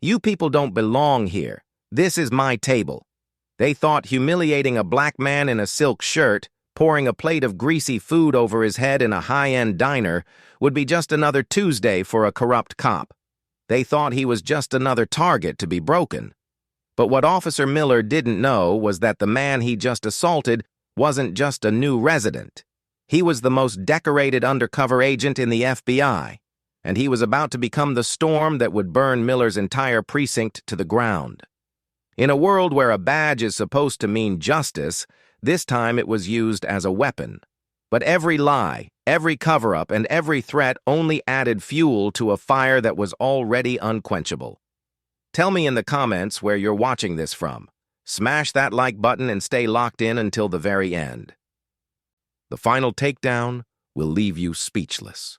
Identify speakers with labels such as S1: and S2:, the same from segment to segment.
S1: You people don't belong here. This is my table. They thought humiliating a black man in a silk shirt, pouring a plate of greasy food over his head in a high-end diner, would be just another Tuesday for a corrupt cop. They thought he was just another target to be broken. But what Officer Miller didn't know was that the man he just assaulted wasn't just a new resident. He was the most decorated undercover agent in the FBI, and he was about to become the storm that would burn Miller's entire precinct to the ground. In a world where a badge is supposed to mean justice, this time it was used as a weapon. But every lie, every cover-up, and every threat only added fuel to a fire that was already unquenchable. Tell me in the comments where you're watching this from. Smash that like button and stay locked in until the very end. The final takedown will leave you speechless.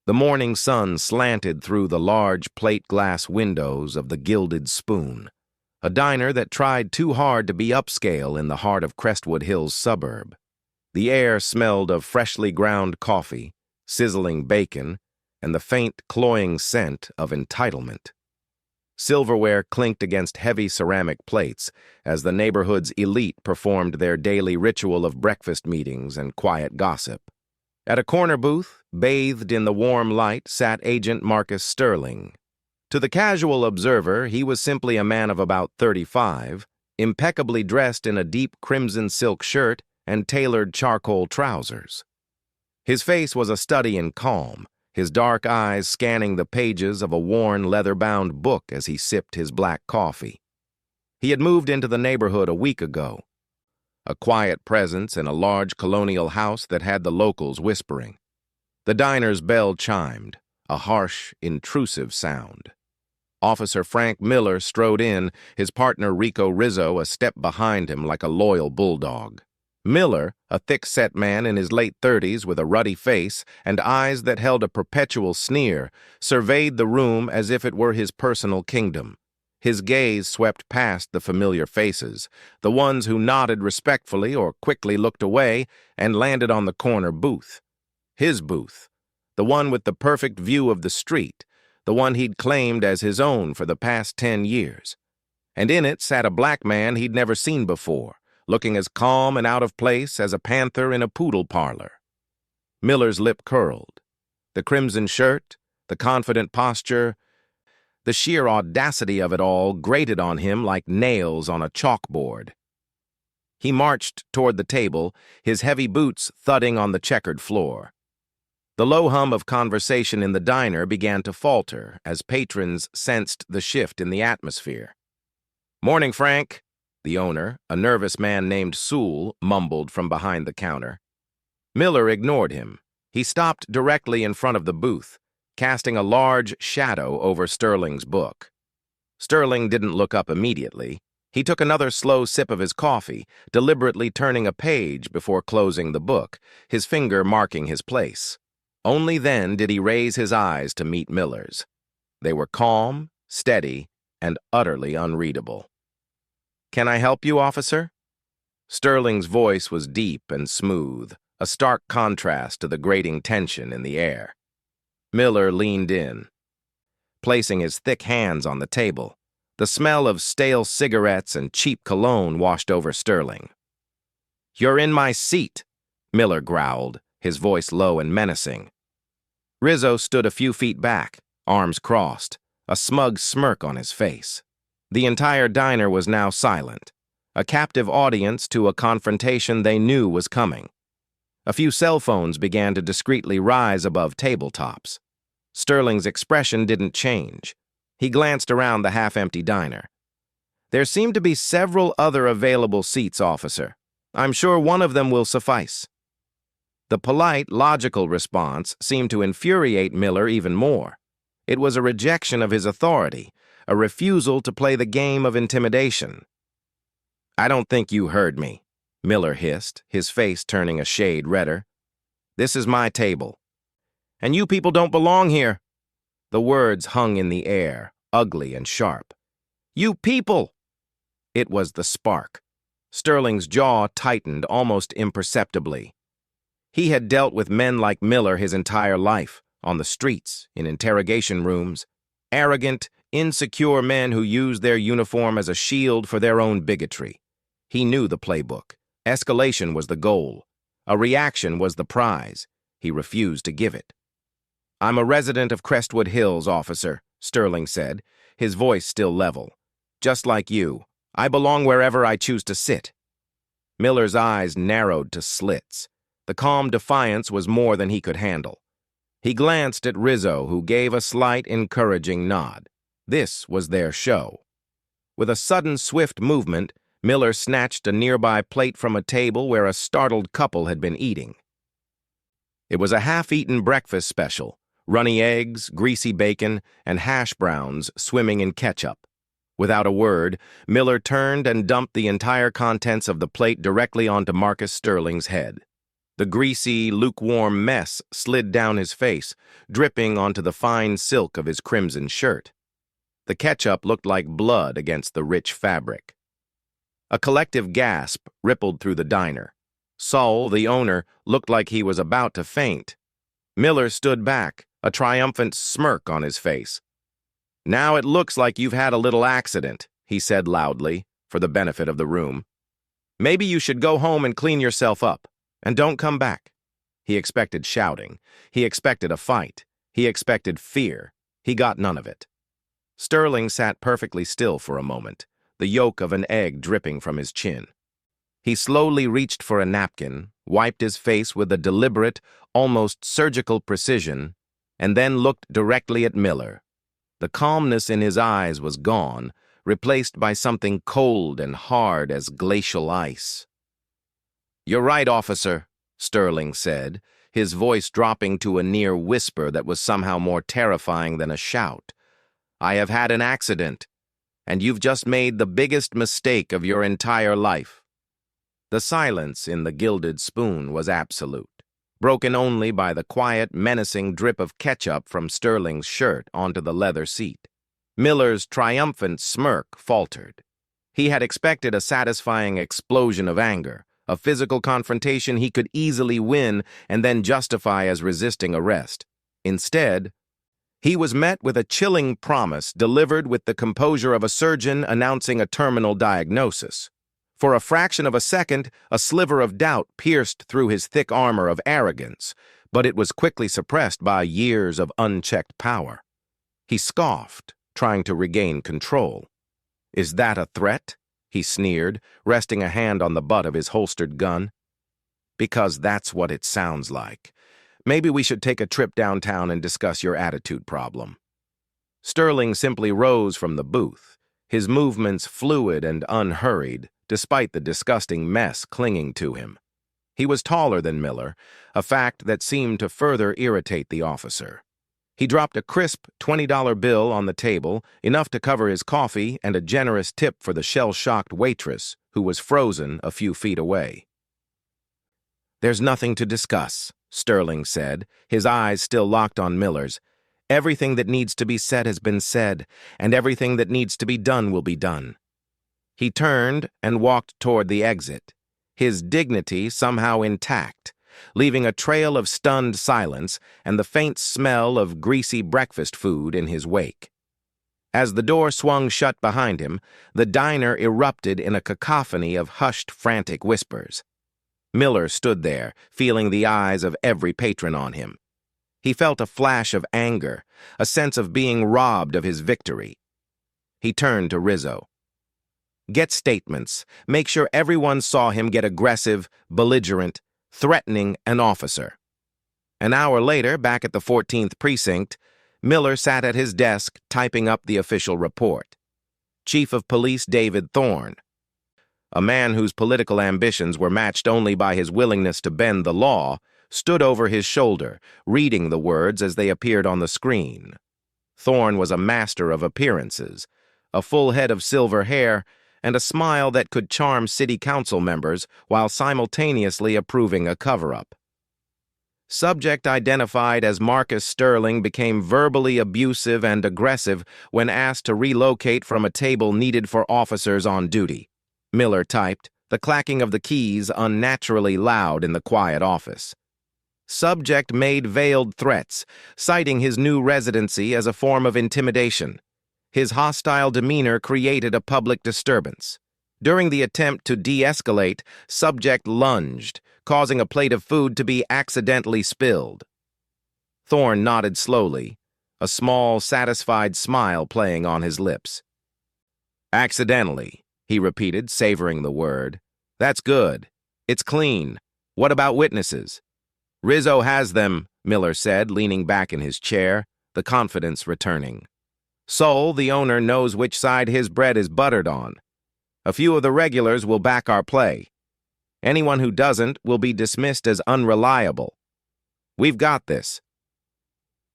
S1: The morning sun slanted through the large plate glass windows of the Gilded Spoon, a diner that tried too hard to be upscale in the heart of Crestwood Hills suburb. The air smelled of freshly ground coffee, sizzling bacon, and the faint, cloying scent of entitlement. Silverware clinked against heavy ceramic plates as the neighborhood's elite performed their daily ritual of breakfast meetings and quiet gossip. At a corner booth, bathed in the warm light, sat Agent Marcus Sterling. To the casual observer, he was simply a man of about 35, impeccably dressed in a deep crimson silk shirt and tailored charcoal trousers. His face was a study in calm, his dark eyes scanning the pages of a worn leather-bound book as he sipped his black coffee. He had moved into the neighborhood a week ago, a quiet presence in a large colonial house that had the locals whispering. The diner's bell chimed, a harsh, intrusive sound. Officer Frank Miller strode in, his partner Rico Rizzo a step behind him like a loyal bulldog. Miller, a thick-set man in his late 30s with a ruddy face and eyes that held a perpetual sneer, surveyed the room as if it were his personal kingdom. His gaze swept past the familiar faces, the ones who nodded respectfully or quickly looked away, and landed on the corner booth. His booth, the one with the perfect view of the street, the one he'd claimed as his own for the past 10 years. And in it sat a black man he'd never seen before, looking as calm and out of place as a panther in a poodle parlor. Miller's lip curled. The crimson shirt, the confident posture, the sheer audacity of it all grated on him like nails on a chalkboard. He marched toward the table, his heavy boots thudding on the checkered floor. The low hum of conversation in the diner began to falter as patrons sensed the shift in the atmosphere. "Morning, Frank," the owner, a nervous man named Sewell, mumbled from behind the counter. Miller ignored him. He stopped directly in front of the booth, casting a large shadow over Sterling's book. Sterling didn't look up immediately. He took another slow sip of his coffee, deliberately turning a page before closing the book, his finger marking his place. Only then did he raise his eyes to meet Miller's. They were calm, steady, and utterly unreadable. "Can I help you, officer?" Sterling's voice was deep and smooth, a stark contrast to the grating tension in the air. Miller leaned in, placing his thick hands on the table. The smell of stale cigarettes and cheap cologne washed over Sterling. "You're in my seat," Miller growled, his voice low and menacing. Rizzo stood a few feet back, arms crossed, a smug smirk on his face. The entire diner was now silent, a captive audience to a confrontation they knew was coming. A few cell phones began to discreetly rise above tabletops. Sterling's expression didn't change. He glanced around the half-empty diner. "There seem to be several other available seats, officer. I'm sure one of them will suffice." The polite, logical response seemed to infuriate Miller even more. It was a rejection of his authority, a refusal to play the game of intimidation. "I don't think you heard me," Miller hissed, his face turning a shade redder. "This is my table. And you people don't belong here." The words hung in the air, ugly and sharp. "You people!" It was the spark. Sterling's jaw tightened almost imperceptibly. He had dealt with men like Miller his entire life, on the streets, in interrogation rooms. Arrogant, insecure men who used their uniform as a shield for their own bigotry. He knew the playbook. Escalation was the goal. A reaction was the prize. He refused to give it. "I'm a resident of Crestwood Hills, officer," Sterling said, his voice still level. "Just like you. I belong wherever I choose to sit." Miller's eyes narrowed to slits. The calm defiance was more than he could handle. He glanced at Rizzo, who gave a slight, encouraging nod. This was their show. With a sudden, swift movement, Miller snatched a nearby plate from a table where a startled couple had been eating. It was a half-eaten breakfast special, runny eggs, greasy bacon, and hash browns swimming in ketchup. Without a word, Miller turned and dumped the entire contents of the plate directly onto Marcus Sterling's head. The greasy, lukewarm mess slid down his face, dripping onto the fine silk of his crimson shirt. The ketchup looked like blood against the rich fabric. A collective gasp rippled through the diner. Saul, the owner, looked like he was about to faint. Miller stood back, a triumphant smirk on his face. "Now it looks like you've had a little accident," he said loudly, for the benefit of the room. "Maybe you should go home and clean yourself up, and don't come back." He expected shouting. He expected a fight. He expected fear. He got none of it. Sterling sat perfectly still for a moment, the yolk of an egg dripping from his chin. He slowly reached for a napkin, wiped his face with a deliberate, almost surgical precision, and then looked directly at Miller. The calmness in his eyes was gone, replaced by something cold and hard as glacial ice. "You're right, officer," Sterling said, his voice dropping to a near whisper that was somehow more terrifying than a shout. "I have had an accident, and you've just made the biggest mistake of your entire life." The silence in the Gilded Spoon was absolute, broken only by the quiet, menacing drip of ketchup from Sterling's shirt onto the leather seat. Miller's triumphant smirk faltered. He had expected a satisfying explosion of anger, a physical confrontation he could easily win and then justify as resisting arrest. Instead, he was met with a chilling promise delivered with the composure of a surgeon announcing a terminal diagnosis. For a fraction of a second, a sliver of doubt pierced through his thick armor of arrogance, but it was quickly suppressed by years of unchecked power. He scoffed, trying to regain control. "Is that a threat?" he sneered, resting a hand on the butt of his holstered gun. "Because that's what it sounds like. Maybe we should take a trip downtown and discuss your attitude problem." Sterling simply rose from the booth, his movements fluid and unhurried, despite the disgusting mess clinging to him. He was taller than Miller, a fact that seemed to further irritate the officer. He dropped a crisp $20 bill on the table, enough to cover his coffee and a generous tip for the shell-shocked waitress, who was frozen a few feet away. "There's nothing to discuss," Sterling said, his eyes still locked on Miller's. "Everything that needs to be said has been said, and everything that needs to be done will be done." He turned and walked toward the exit, his dignity somehow intact, leaving a trail of stunned silence and the faint smell of greasy breakfast food in his wake. As the door swung shut behind him, the diner erupted in a cacophony of hushed, frantic whispers. Miller stood there, feeling the eyes of every patron on him. He felt a flash of anger, a sense of being robbed of his victory. He turned to Rizzo. "Get statements. Make sure everyone saw him get aggressive, belligerent, threatening an officer." An hour later, back at the 14th Precinct, Miller sat at his desk typing up the official report. Chief of Police David Thorne, a man whose political ambitions were matched only by his willingness to bend the law, stood over his shoulder, reading the words as they appeared on the screen. Thorne was a master of appearances, a full head of silver hair, and a smile that could charm city council members while simultaneously approving a cover-up. Subject identified as Marcus Sterling became verbally abusive and aggressive when asked to relocate from a table needed for officers on duty. Miller typed, the clacking of the keys unnaturally loud in the quiet office. Subject made veiled threats, citing his new residency as a form of intimidation. His hostile demeanor created a public disturbance. During the attempt to de-escalate, subject lunged, causing a plate of food to be accidentally spilled. Thorne nodded slowly, a small, satisfied smile playing on his lips. Accidentally, he repeated, savoring the word. That's good. It's clean. What about witnesses? Rizzo has them, Miller said, leaning back in his chair, the confidence returning. Sol, the owner, knows which side his bread is buttered on. A few of the regulars will back our play. Anyone who doesn't will be dismissed as unreliable. We've got this.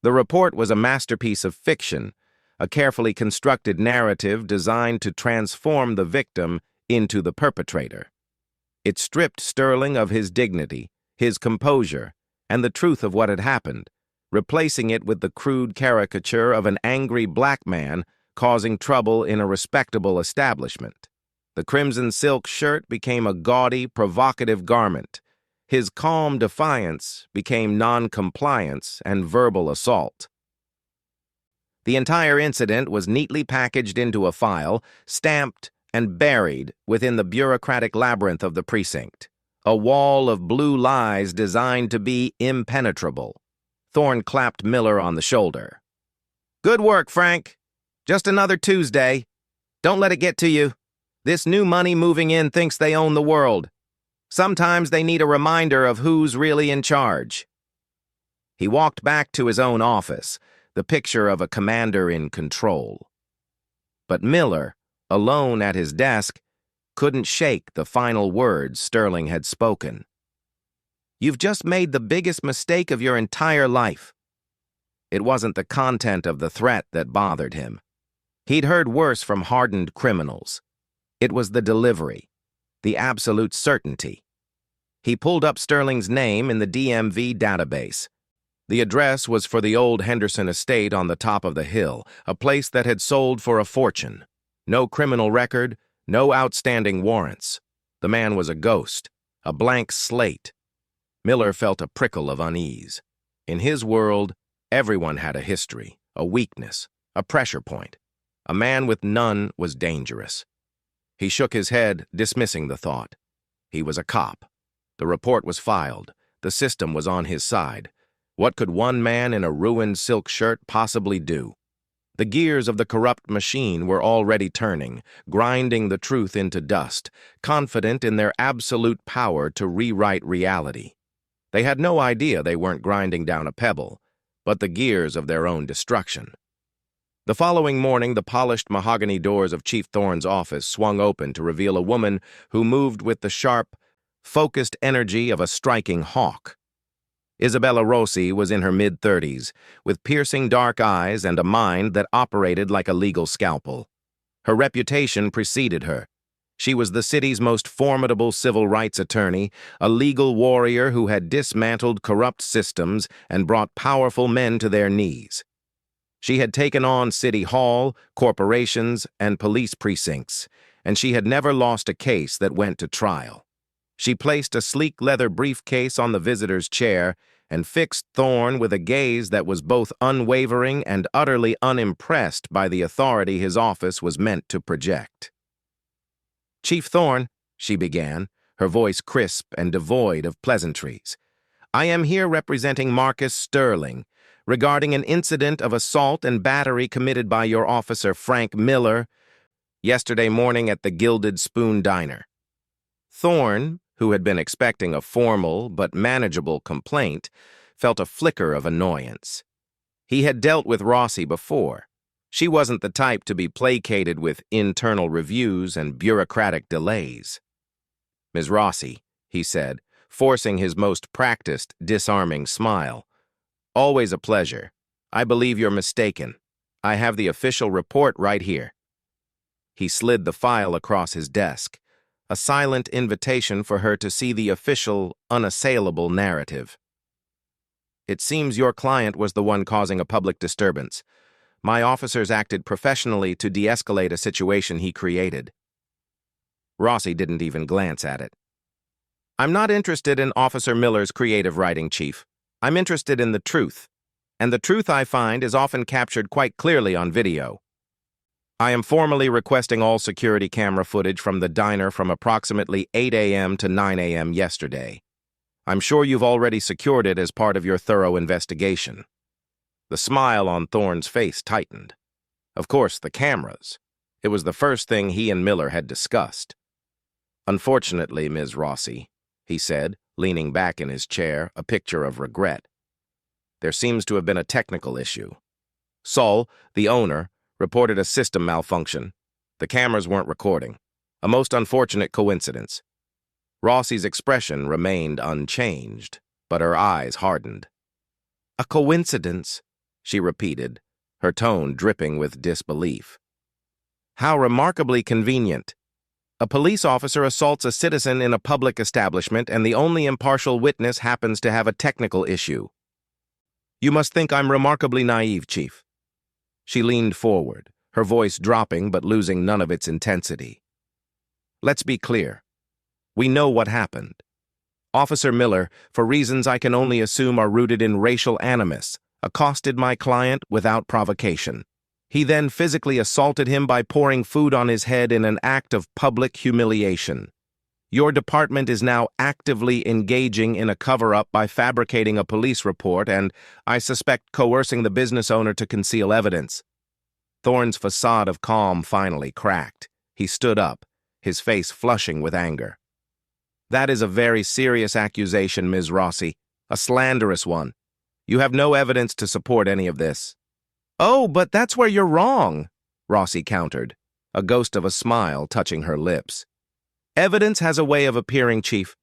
S1: The report was a masterpiece of fiction, a carefully constructed narrative designed to transform the victim into the perpetrator. It stripped Sterling of his dignity, his composure, and the truth of what had happened, replacing it with the crude caricature of an angry black man causing trouble in a respectable establishment. The crimson silk shirt became a gaudy, provocative garment. His calm defiance became non-compliance and verbal assault. The entire incident was neatly packaged into a file, stamped and buried within the bureaucratic labyrinth of the precinct, a wall of blue lies designed to be impenetrable. Thorne clapped Miller on the shoulder. Good work, Frank. Just another Tuesday. Don't let it get to you. This new money moving in thinks they own the world. Sometimes they need a reminder of who's really in charge. He walked back to his own office, the picture of a commander in control. But Miller, alone at his desk, couldn't shake the final words Sterling had spoken. You've just made the biggest mistake of your entire life. It wasn't the content of the threat that bothered him. He'd heard worse from hardened criminals. It was the delivery, the absolute certainty. He pulled up Sterling's name in the DMV database. The address was for the old Henderson estate on the top of the hill, a place that had sold for a fortune. No criminal record, no outstanding warrants. The man was a ghost, a blank slate. Miller felt a prickle of unease. In his world, everyone had a history, a weakness, a pressure point. A man with none was dangerous. He shook his head, dismissing the thought. He was a cop. The report was filed. The system was on his side. What could one man in a ruined silk shirt possibly do? The gears of the corrupt machine were already turning, grinding the truth into dust, confident in their absolute power to rewrite reality. They had no idea they weren't grinding down a pebble, but the gears of their own destruction. The following morning, the polished mahogany doors of Chief Thorne's office swung open to reveal a woman who moved with the sharp, focused energy of a striking hawk. Isabella Rossi was in her mid-30s, with piercing dark eyes and a mind that operated like a legal scalpel. Her reputation preceded her. She was the city's most formidable civil rights attorney, a legal warrior who had dismantled corrupt systems and brought powerful men to their knees. She had taken on City Hall, corporations, and police precincts, and she had never lost a case that went to trial. She placed a sleek leather briefcase on the visitor's chair and fixed Thorne with a gaze that was both unwavering and utterly unimpressed by the authority his office was meant to project. Chief Thorne, she began, her voice crisp and devoid of pleasantries, I am here representing Marcus Sterling, regarding an incident of assault and battery committed by your officer Frank Miller yesterday morning at the Gilded Spoon Diner. Thorne, who had been expecting a formal but manageable complaint, felt a flicker of annoyance. He had dealt with Rossi before. She wasn't the type to be placated with internal reviews and bureaucratic delays. Ms. Rossi, he said, forcing his most practiced, disarming smile. Always a pleasure. I believe you're mistaken. I have the official report right here. He slid the file across his desk, a silent invitation for her to see the official, unassailable narrative. It seems your client was the one causing a public disturbance. My officers acted professionally to de-escalate a situation he created. Rossi didn't even glance at it. I'm not interested in Officer Miller's creative writing, Chief. I'm interested in the truth. And the truth, I find, is often captured quite clearly on video. I am formally requesting all security camera footage from the diner from approximately 8 a.m. to 9 a.m. yesterday. I'm sure you've already secured it as part of your thorough investigation. The smile on Thorne's face tightened. Of course, the cameras. It was the first thing he and Miller had discussed. Unfortunately, Ms. Rossi, he said, leaning back in his chair, a picture of regret. There seems to have been a technical issue. Saul, the owner, reported a system malfunction. The cameras weren't recording. A most unfortunate coincidence. Rossi's expression remained unchanged, but her eyes hardened. A coincidence, she repeated, her tone dripping with disbelief. How remarkably convenient. A police officer assaults a citizen in a public establishment and the only impartial witness happens to have a technical issue. You must think I'm remarkably naive, Chief. She leaned forward, her voice dropping but losing none of its intensity. Let's be clear. We know what happened. Officer Miller, for reasons I can only assume are rooted in racial animus, accosted my client without provocation. He then physically assaulted him by pouring food on his head in an act of public humiliation. Your department is now actively engaging in a cover-up by fabricating a police report and, I suspect, coercing the business owner to conceal evidence. Thorne's facade of calm finally cracked. He stood up, his face flushing with anger. That is a very serious accusation, Ms. Rossi, a slanderous one. You have no evidence to support any of this. Oh, but that's where you're wrong, Rossi countered, a ghost of a smile touching her lips. Evidence has a way of appearing, Chief,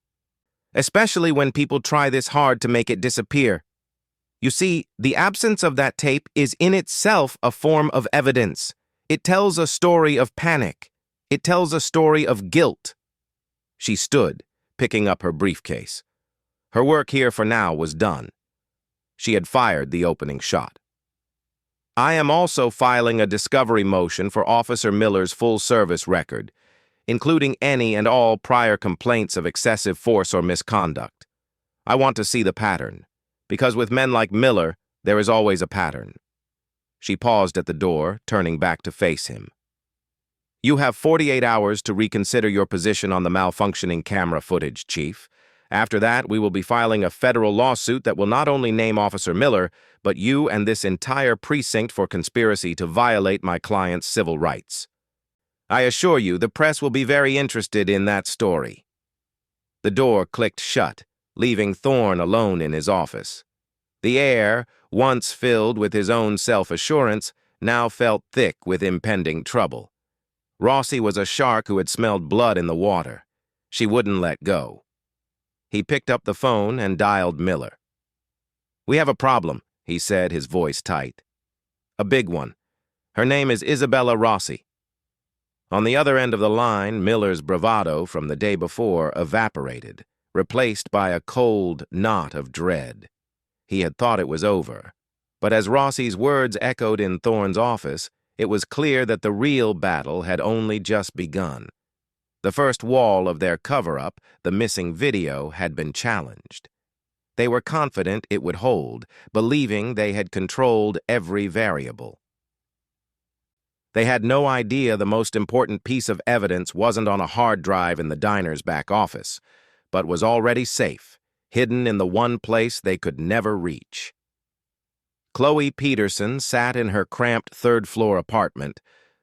S1: especially when people try this hard to make it disappear. You see, the absence of that tape is in itself a form of evidence. It tells a story of panic. It tells a story of guilt. She stood, picking up her briefcase. Her work here for now was done. She had fired the opening shot. I am also filing a discovery motion for Officer Miller's full service record, including any and all prior complaints of excessive force or misconduct. I want to see the pattern, because with men like Miller, there is always a pattern. She paused at the door, turning back to face him. You have 48 hours to reconsider your position on the malfunctioning camera footage, Chief. After that, we will be filing a federal lawsuit that will not only name Officer Miller, but you and this entire precinct for conspiracy to violate my client's civil rights. I assure you, the press will be very interested in that story. The door clicked shut, leaving Thorne alone in his office. The air, once filled with his own self-assurance, now felt thick with impending trouble. Rossi was a shark who had smelled blood in the water. She wouldn't let go. He picked up the phone and dialed Miller. We have a problem, he said, his voice tight. A big one. Her name is Isabella Rossi. On the other end of the line, Miller's bravado from the day before evaporated, replaced by a cold knot of dread. He had thought it was over, but as Rossi's words echoed in Thorne's office, it was clear that the real battle had only just begun. The first wall of their cover-up, the missing video, had been challenged. They were confident it would hold, believing they had controlled every variable. They had no idea the most important piece of evidence wasn't on a hard drive in the diner's back office, but was already safe, hidden in the one place they could never reach. Chloe Peterson sat in her cramped third-floor apartment,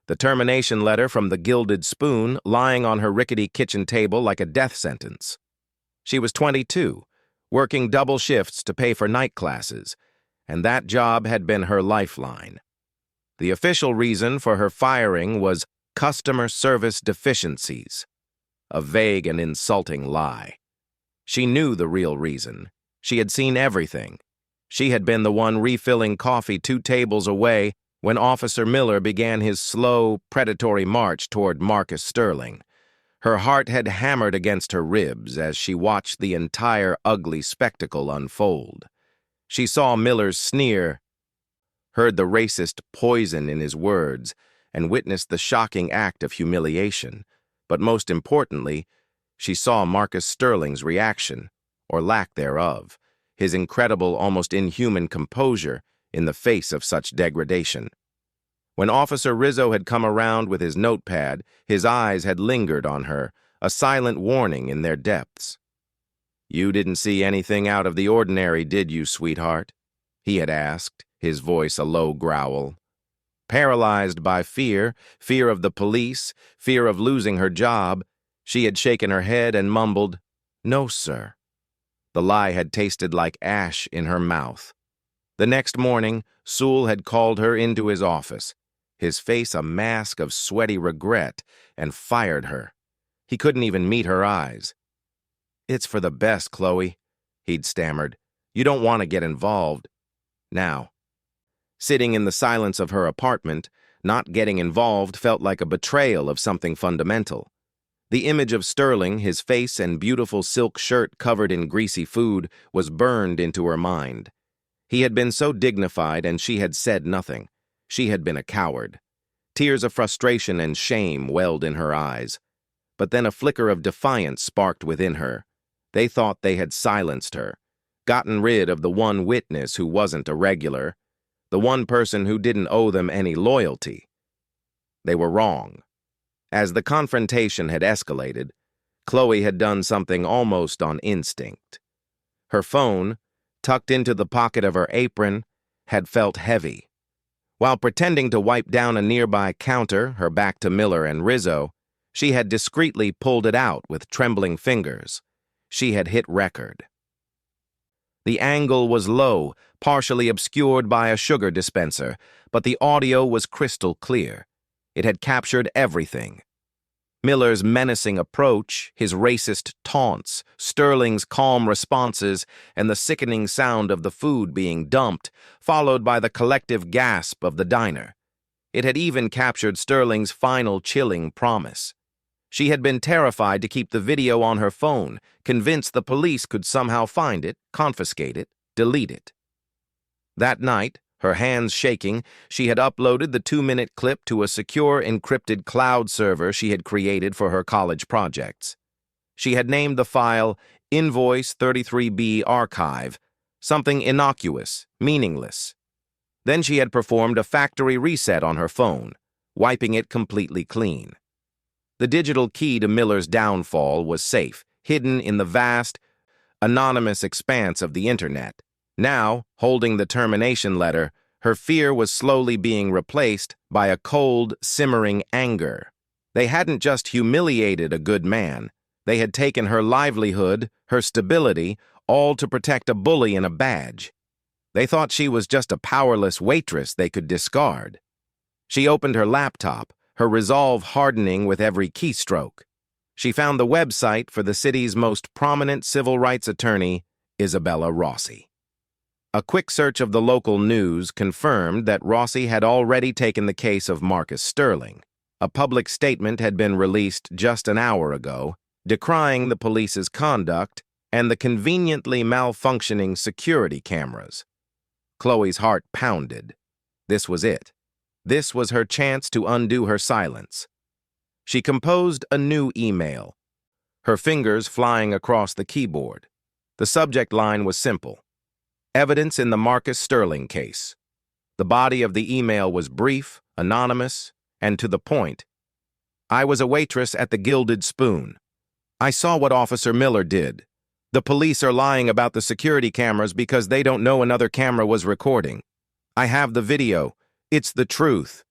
S1: the termination letter from the Gilded Spoon lying on her rickety kitchen table like a death sentence. She was 22, working double shifts to pay for night classes, and that job had been her lifeline. The official reason for her firing was customer service deficiencies, a vague and insulting lie. She knew the real reason. She had seen everything. She had been the one refilling coffee 2 tables away when Officer Miller began his slow, predatory march toward Marcus Sterling. Her heart had hammered against her ribs as she watched the entire ugly spectacle unfold. She saw Miller's sneer, heard the racist poison in his words, and witnessed the shocking act of humiliation. But most importantly, she saw Marcus Sterling's reaction, or lack thereof, his incredible, almost inhuman composure in the face of such degradation. When Officer Rizzo had come around with his notepad, his eyes had lingered on her, a silent warning in their depths. "You didn't see anything out of the ordinary, did you, sweetheart?" he had asked, his voice a low growl. Paralyzed by fear, fear of the police, fear of losing her job, she had shaken her head and mumbled, "No, sir." The lie had tasted like ash in her mouth. The next morning, Sewell had called her into his office, his face a mask of sweaty regret, and fired her. He couldn't even meet her eyes. "It's for the best, Chloe," he'd stammered. "You don't want to get involved now." Sitting in the silence of her apartment, not getting involved felt like a betrayal of something fundamental. The image of Sterling, his face and beautiful silk shirt covered in greasy food, was burned into her mind. He had been so dignified and she had said nothing. She had been a coward. Tears of frustration and shame welled in her eyes. But then a flicker of defiance sparked within her. They thought they had silenced her, gotten rid of the one witness who wasn't a regular, the one person who didn't owe them any loyalty. They were wrong. As the confrontation had escalated, Chloe had done something almost on instinct. Her phone, tucked into the pocket of her apron, had felt heavy. While pretending to wipe down a nearby counter, her back to Miller and Rizzo, she had discreetly pulled it out with trembling fingers. She had hit record. The angle was low, partially obscured by a sugar dispenser, but the audio was crystal clear. It had captured everything. Miller's menacing approach, his racist taunts, Sterling's calm responses, and the sickening sound of the food being dumped, followed by the collective gasp of the diner. It had even captured Sterling's final chilling promise. She had been terrified to keep the video on her phone, convinced the police could somehow find it, confiscate it, delete it. That night, her hands shaking, she had uploaded the 2-minute clip to a secure encrypted cloud server she had created for her college projects. She had named the file Invoice 33B Archive, something innocuous, meaningless. Then she had performed a factory reset on her phone, wiping it completely clean. The digital key to Miller's downfall was safe, hidden in the vast, anonymous expanse of the internet. Now, holding the termination letter, her fear was slowly being replaced by a cold, simmering anger. They hadn't just humiliated a good man. They had taken her livelihood, her stability, all to protect a bully in a badge. They thought she was just a powerless waitress they could discard. She opened her laptop, her resolve hardening with every keystroke. She found the website for the city's most prominent civil rights attorney, Isabella Rossi. A quick search of the local news confirmed that Rossi had already taken the case of Marcus Sterling. A public statement had been released just an hour ago, decrying the police's conduct and the conveniently malfunctioning security cameras. Chloe's heart pounded. This was it. This was her chance to undo her silence. She composed a new email, her fingers flying across the keyboard. The subject line was simple: Evidence in the Marcus Sterling case. The body of the email was brief, anonymous, and to the point. I was a waitress at the Gilded Spoon. I saw what Officer Miller did. The police are lying about the security cameras because they don't know another camera was recording. I have the video. It's the truth.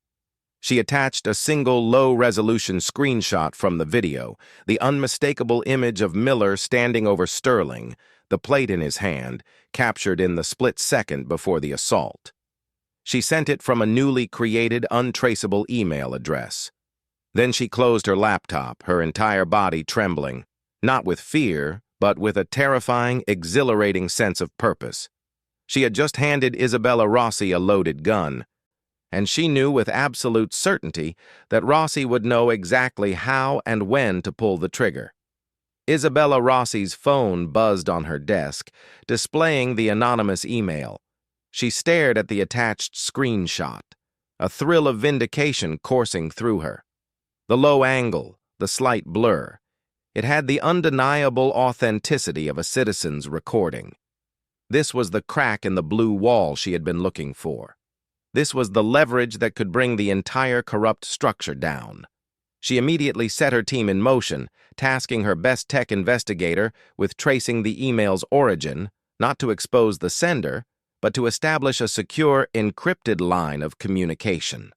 S1: She attached a single low-resolution screenshot from the video, the unmistakable image of Miller standing over Sterling, the plate in his hand, captured in the split second before the assault. She sent it from a newly created, untraceable email address. Then she closed her laptop, her entire body trembling, not with fear, but with a terrifying, exhilarating sense of purpose. She had just handed Isabella Rossi a loaded gun, and she knew with absolute certainty that Rossi would know exactly how and when to pull the trigger. Isabella Rossi's phone buzzed on her desk, displaying the anonymous email. She stared at the attached screenshot, a thrill of vindication coursing through her. The low angle, the slight blur. It had the undeniable authenticity of a citizen's recording. This was the crack in the blue wall she had been looking for. This was the leverage that could bring the entire corrupt structure down. She immediately set her team in motion, tasking her best tech investigator with tracing the email's origin, not to expose the sender, but to establish a secure, encrypted line of communication.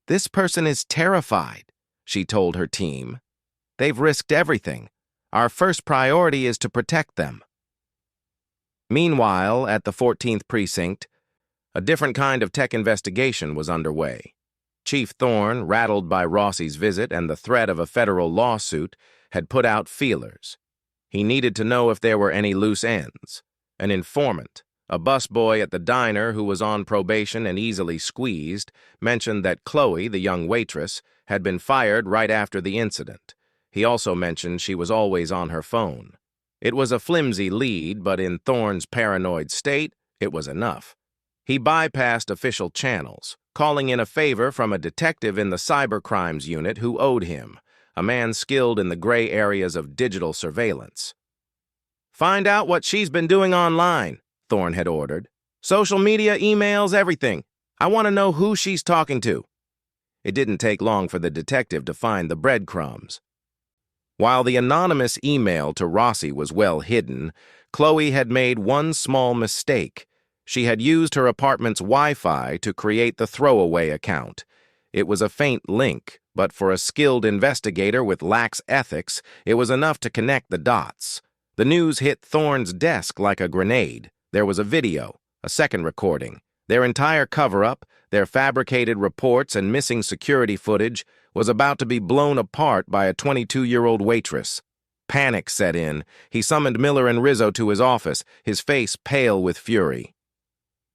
S1: "This person is terrified," she told her team. "They've risked everything. Our first priority is to protect them." Meanwhile, at the 14th Precinct, a different kind of tech investigation was underway. Chief Thorne, rattled by Rossi's visit and the threat of a federal lawsuit, had put out feelers. He needed to know if there were any loose ends. An informant, a busboy at the diner who was on probation and easily squeezed, mentioned that Chloe, the young waitress, had been fired right after the incident. He also mentioned she was always on her phone. It was a flimsy lead, but in Thorne's paranoid state, it was enough. He bypassed official channels, calling in a favor from a detective in the cybercrimes unit who owed him, a man skilled in the gray areas of digital surveillance. "Find out what she's been doing online," Thorne had ordered. "Social media, emails, everything. I want to know who she's talking to." It didn't take long for the detective to find the breadcrumbs. While the anonymous email to Rossi was well hidden, Chloe had made one small mistake. She had used her apartment's Wi-Fi to create the throwaway account. It was a faint link, but for a skilled investigator with lax ethics, it was enough to connect the dots. The news hit Thorne's desk like a grenade. There was a video, a second recording. Their entire cover-up, their fabricated reports and missing security footage, was about to be blown apart by a 22-year-old waitress. Panic set in. He summoned Miller and Rizzo to his office, his face pale with fury.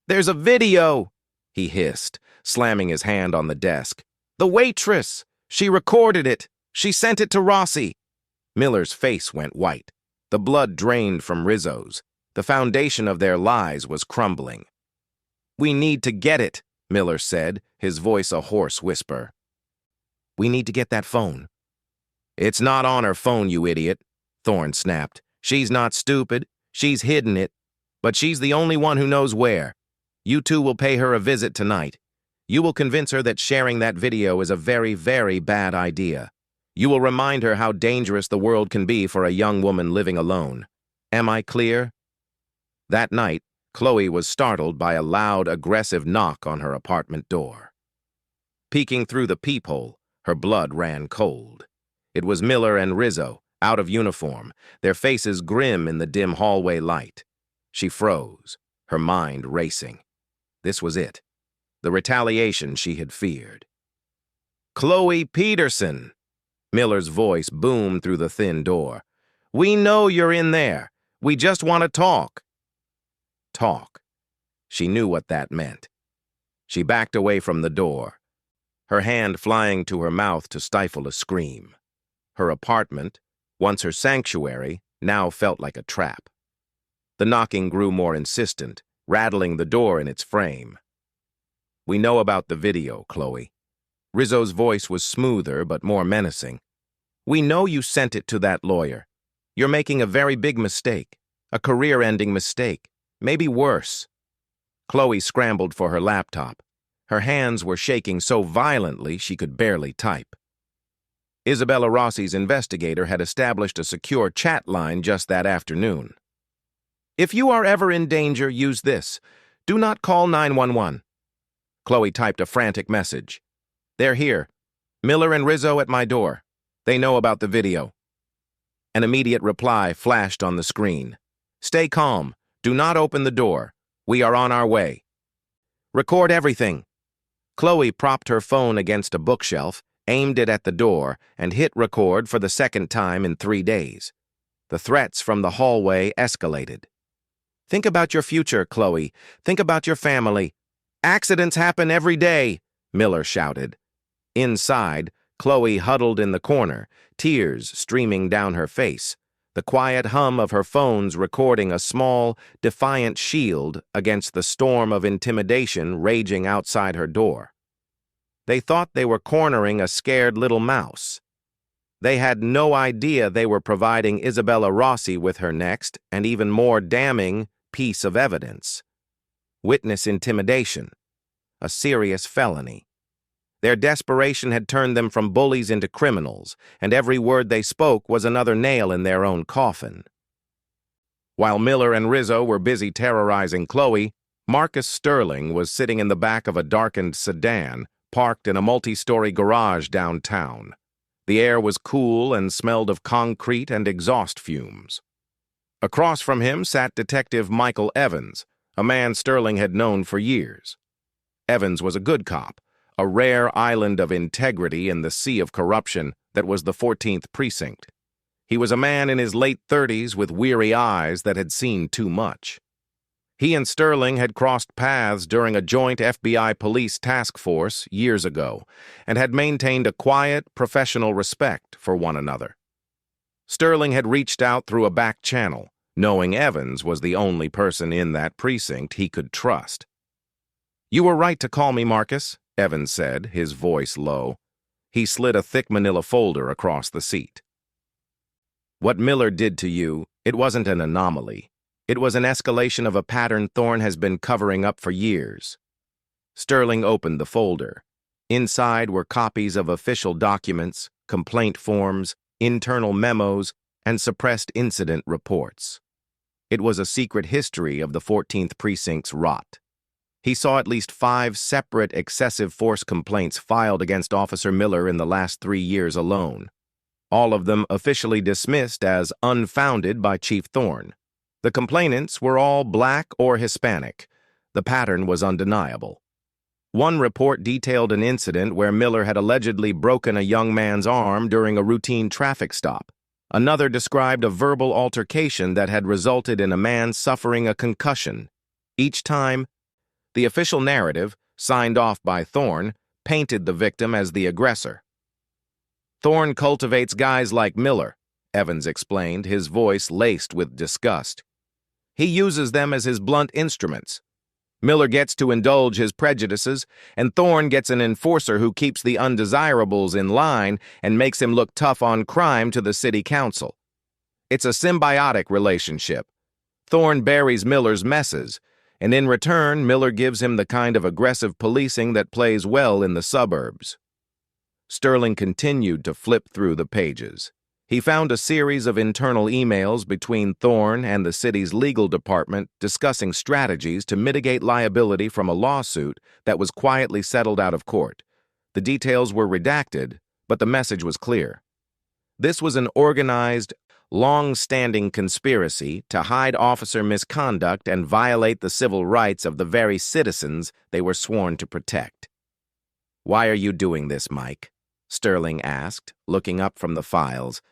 S1: "There's a video," he hissed, slamming his hand on the desk. "The waitress! She recorded it! She sent it to Rossi!" Miller's face went white. The blood drained from Rizzo's. The foundation of their lies was crumbling. "We need to get it," Miller said, his voice a hoarse whisper. "We need to get that phone." "It's not on her phone, you idiot," Thorne snapped. "She's not stupid. She's hidden it. But she's the only one who knows where. You two will pay her a visit tonight. You will convince her that sharing that video is a very, very bad idea. You will remind her how dangerous the world can be for a young woman living alone. Am I clear?" That night, Chloe was startled by a loud, aggressive knock on her apartment door. Peeking through the peephole, her blood ran cold. It was Miller and Rizzo, out of uniform, their faces grim in the dim hallway light. She froze, her mind racing. This was it, the retaliation she had feared. "Chloe Peterson!" Miller's voice boomed through the thin door. "We know you're in there. We just want to talk." Talk. She knew what that meant. She backed away from the door, her hand flying to her mouth to stifle a scream. Her apartment, once her sanctuary, now felt like a trap. The knocking grew more insistent, rattling the door in its frame. "We know about the video, Chloe." Rizzo's voice was smoother but more menacing. "We know you sent it to that lawyer. You're making a very big mistake, a career-ending mistake, maybe worse." Chloe scrambled for her laptop. Her hands were shaking so violently she could barely type. Isabella Rossi's investigator had established a secure chat line just that afternoon. "If you are ever in danger, use this. Do not call 911. Chloe typed a frantic message. "They're here. Miller and Rizzo at my door. They know about the video." An immediate reply flashed on the screen. "Stay calm. Do not open the door. We are on our way. Record everything." Chloe propped her phone against a bookshelf, aimed it at the door, and hit record for the second time in 3 days. The threats from the hallway escalated. "Think about your future, Chloe. Think about your family. Accidents happen every day," Miller shouted. Inside, Chloe huddled in the corner, tears streaming down her face, the quiet hum of her phone's recording a small, defiant shield against the storm of intimidation raging outside her door. They thought they were cornering a scared little mouse. They had no idea they were providing Isabella Rossi with her next, and even more damning, piece of evidence. Witness intimidation. a serious felony. Their desperation had turned them from bullies into criminals, and every word they spoke was another nail in their own coffin. While Miller and Rizzo were busy terrorizing Chloe, Marcus Sterling was sitting in the back of a darkened sedan, parked in a multi-story garage downtown. The air was cool and smelled of concrete and exhaust fumes. Across from him sat Detective Michael Evans, a man Sterling had known for years. Evans was a good cop, a rare island of integrity in the sea of corruption that was the 14th Precinct. He was a man in his late 30s with weary eyes that had seen too much. He and Sterling had crossed paths during a joint FBI police task force years ago and had maintained a quiet, professional respect for one another. Sterling had reached out through a back channel, knowing Evans was the only person in that precinct he could trust. "You were right to call me, Marcus," Evans said, his voice low. He slid a thick manila folder across the seat. "What Miller did to you, it wasn't an anomaly. It was an escalation of a pattern Thorne has been covering up for years." Sterling opened the folder. Inside were copies of official documents, complaint forms, internal memos, and suppressed incident reports. It was a secret history of the 14th Precinct's rot. He saw at least 5 separate excessive force complaints filed against Officer Miller in the last 3 years alone. All of them officially dismissed as unfounded by Chief Thorne. The complainants were all black or Hispanic. The pattern was undeniable. One report detailed an incident where Miller had allegedly broken a young man's arm during a routine traffic stop. Another described a verbal altercation that had resulted in a man suffering a concussion. Each time, the official narrative, signed off by Thorne, painted the victim as the aggressor. "Thorne cultivates guys like Miller," Evans explained, his voice laced with disgust. "He uses them as his blunt instruments. Miller gets to indulge his prejudices, and Thorne gets an enforcer who keeps the undesirables in line and makes him look tough on crime to the city council. It's a symbiotic relationship. Thorne buries Miller's messes, and in return, Miller gives him the kind of aggressive policing that plays well in the suburbs." Sterling continued to flip through the pages. He found a series of internal emails between Thorne and the city's legal department discussing strategies to mitigate liability from a lawsuit that was quietly settled out of court. The details were redacted, but the message was clear. This was an organized, long-standing conspiracy to hide officer misconduct and violate the civil rights of the very citizens they were sworn to protect. "Why are you doing this, Mike?" Sterling asked, looking up from the files.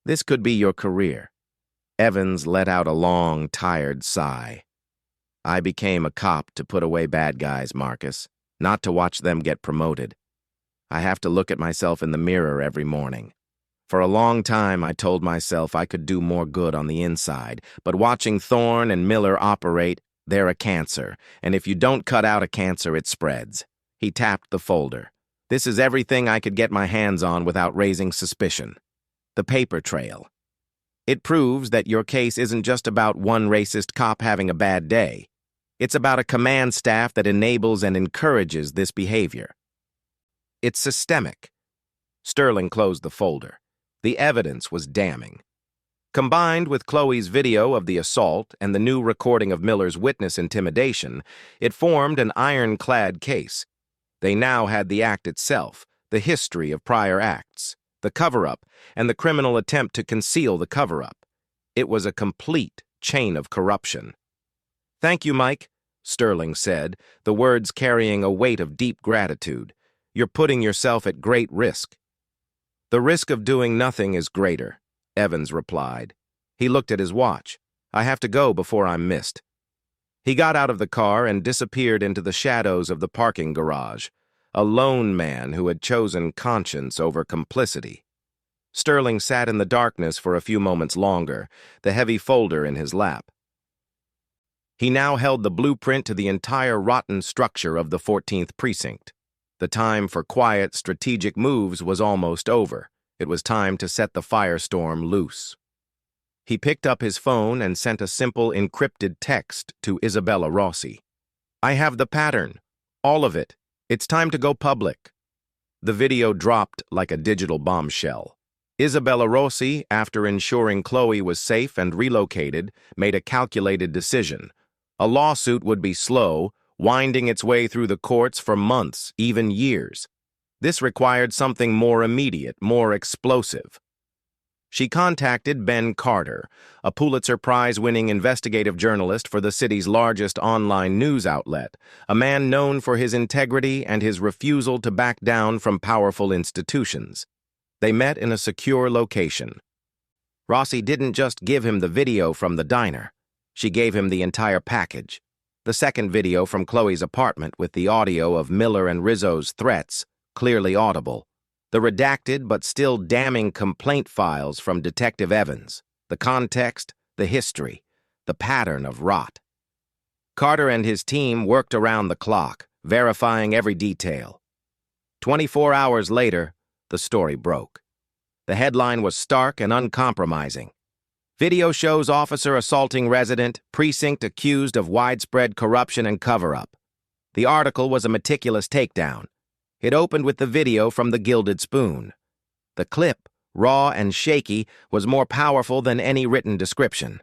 S1: "This could be your career." Evans let out a long, tired sigh. "I became a cop to put away bad guys, Marcus, not to watch them get promoted. I have to look at myself in the mirror every morning. For a long time, I told myself I could do more good on the inside, but watching Thorne and Miller operate, they're a cancer, and if you don't cut out a cancer, it spreads." He tapped the folder. "This is everything I could get my hands on without raising suspicion. The paper trail. It proves that your case isn't just about one racist cop having a bad day. It's about a command staff that enables and encourages this behavior. It's systemic." Sterling closed the folder. The evidence was damning. Combined with Chloe's video of the assault and the new recording of Miller's witness intimidation, it formed an ironclad case. They now had the act itself, the history of prior acts, the cover-up, and the criminal attempt to conceal the cover-up. It was a complete chain of corruption. "Thank you, Mike," Sterling said, the words carrying a weight of deep gratitude. "You're putting yourself at great risk." "The risk of doing nothing is greater," Evans replied. He looked at his watch. "I have to go before I'm missed." He got out of the car and disappeared into the shadows of the parking garage, a lone man who had chosen conscience over complicity. Sterling sat in the darkness for a few moments longer, the heavy folder in his lap. He now held the blueprint to the entire rotten structure of the 14th Precinct. The time for quiet, strategic moves was almost over. It was time to set the firestorm loose. He picked up his phone and sent a simple encrypted text to Isabella Rossi. "I have the pattern. All of it. It's time to go public. The video dropped like a digital bombshell. Isabella Rossi, after ensuring Chloe was safe and relocated, made a calculated decision. A lawsuit would be slow, winding its way through the courts for months, even years. This required something more immediate, more explosive. She contacted Ben Carter, a Pulitzer Prize-winning investigative journalist for the city's largest online news outlet, a man known for his integrity and his refusal to back down from powerful institutions. They met in a secure location. Rossi didn't just give him the video from the diner. She gave him the entire package. The second video from Chloe's apartment with the audio of Miller and Rizzo's threats, clearly audible. The redacted but still damning complaint files from Detective Evans, the context, the history, the pattern of rot. Carter and his team worked around the clock, verifying every detail. 24 hours later, the story broke. The headline was stark and uncompromising. Video shows officer assaulting resident, precinct accused of widespread corruption and cover-up. The article was a meticulous takedown. It opened with the video from the Gilded Spoon. The clip, raw and shaky, was more powerful than any written description.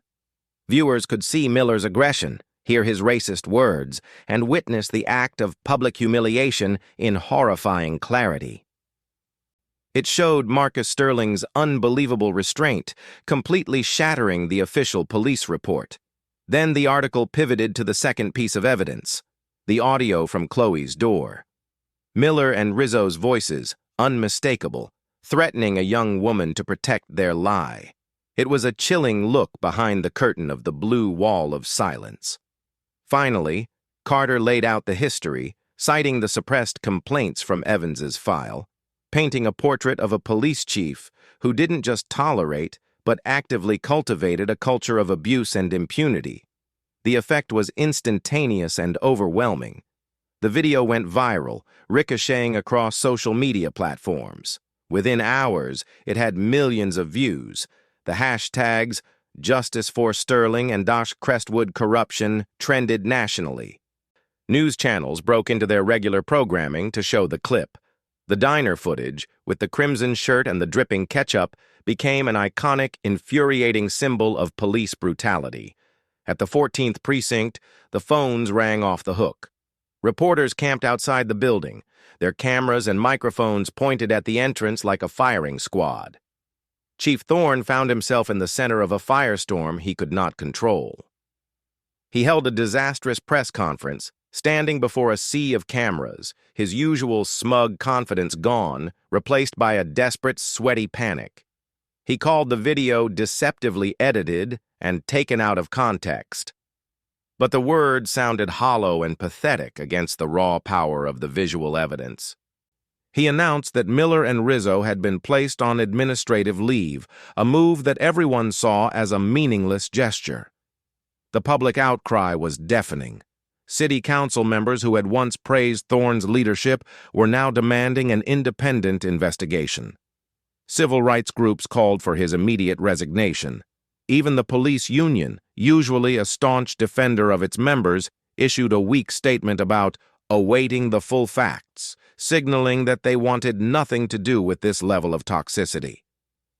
S1: Viewers could see Miller's aggression, hear his racist words, and witness the act of public humiliation in horrifying clarity. It showed Marcus Sterling's unbelievable restraint, completely shattering the official police report. Then the article pivoted to the second piece of evidence, the audio from Chloe's door. Miller and Rizzo's voices, unmistakable, threatening a young woman to protect their lie. It was a chilling look behind the curtain of the blue wall of silence. Finally, Carter laid out the history, citing the suppressed complaints from Evans's file, painting a portrait of a police chief who didn't just tolerate, but actively cultivated a culture of abuse and impunity. The effect was instantaneous and overwhelming. The video went viral, ricocheting across social media platforms. Within hours, it had millions of views. The hashtags Justice for Sterling and Dash Crestwood Corruption trended nationally. News channels broke into their regular programming to show the clip. The diner footage, with the crimson shirt and the dripping ketchup, became an iconic, infuriating symbol of police brutality. At the 14th precinct, the phones rang off the hook. Reporters camped outside the building, their cameras and microphones pointed at the entrance like a firing squad. Chief Thorne found himself in the center of a firestorm he could not control. He held a disastrous press conference, standing before a sea of cameras, his usual smug confidence gone, replaced by a desperate, sweaty panic. He called the video deceptively edited and taken out of context. But the words sounded hollow and pathetic against the raw power of the visual evidence. He announced that Miller and Rizzo had been placed on administrative leave, a move that everyone saw as a meaningless gesture. The public outcry was deafening. City council members who had once praised Thorne's leadership were now demanding an independent investigation. Civil rights groups called for his immediate resignation. Even the police union, usually a staunch defender of its members, issued a weak statement about awaiting the full facts, signaling that they wanted nothing to do with this level of toxicity.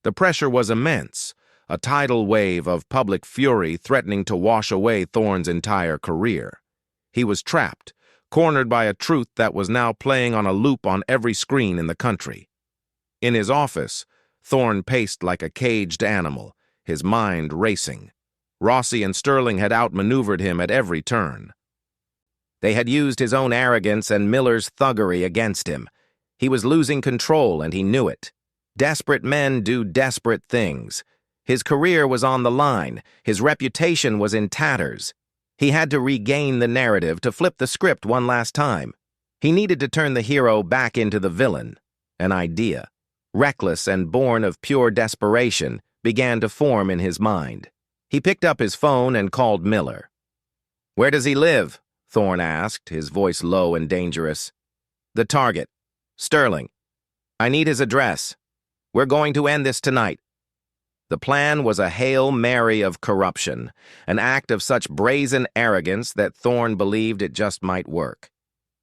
S1: The pressure was immense, a tidal wave of public fury threatening to wash away Thorne's entire career. He was trapped, cornered by a truth that was now playing on a loop on every screen in the country. In his office, Thorne paced like a caged animal, his mind racing. Rossi and Sterling had outmaneuvered him at every turn. They had used his own arrogance and Miller's thuggery against him. He was losing control, and he knew it. Desperate men do desperate things. His career was on the line. His reputation was in tatters. He had to regain the narrative, to flip the script one last time. He needed to turn the hero back into the villain. An idea, reckless and born of pure desperation, began to form in his mind. He picked up his phone and called Miller. "Where does he live?" Thorne asked, his voice low and dangerous. "The target. Sterling. I need his address. We're going to end this tonight." The plan was a Hail Mary of corruption, an act of such brazen arrogance that Thorne believed it just might work.